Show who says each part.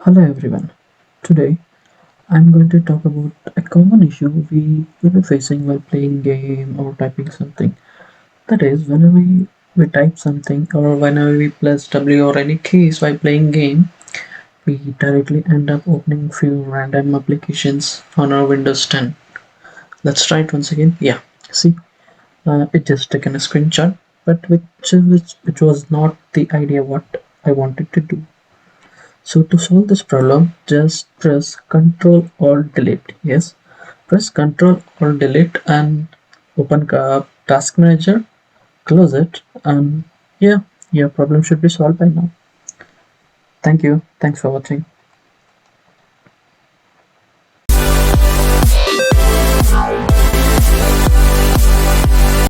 Speaker 1: Hello everyone. Today I'm going to talk about a common issue we will be facing while playing game or typing something. That is, whenever we type something or whenever we press W or any keys while playing game, we directly end up opening few random applications on our Windows 10. Let's try it once again. Yeah, see, it just taken a screenshot, but which was not the idea what I wanted to do. So to solve this problem, just press Ctrl Alt Delete. Yes, press Ctrl Alt Delete and open Task Manager, close it, and yeah, your problem should be solved by now. Thank you. Thanks for watching.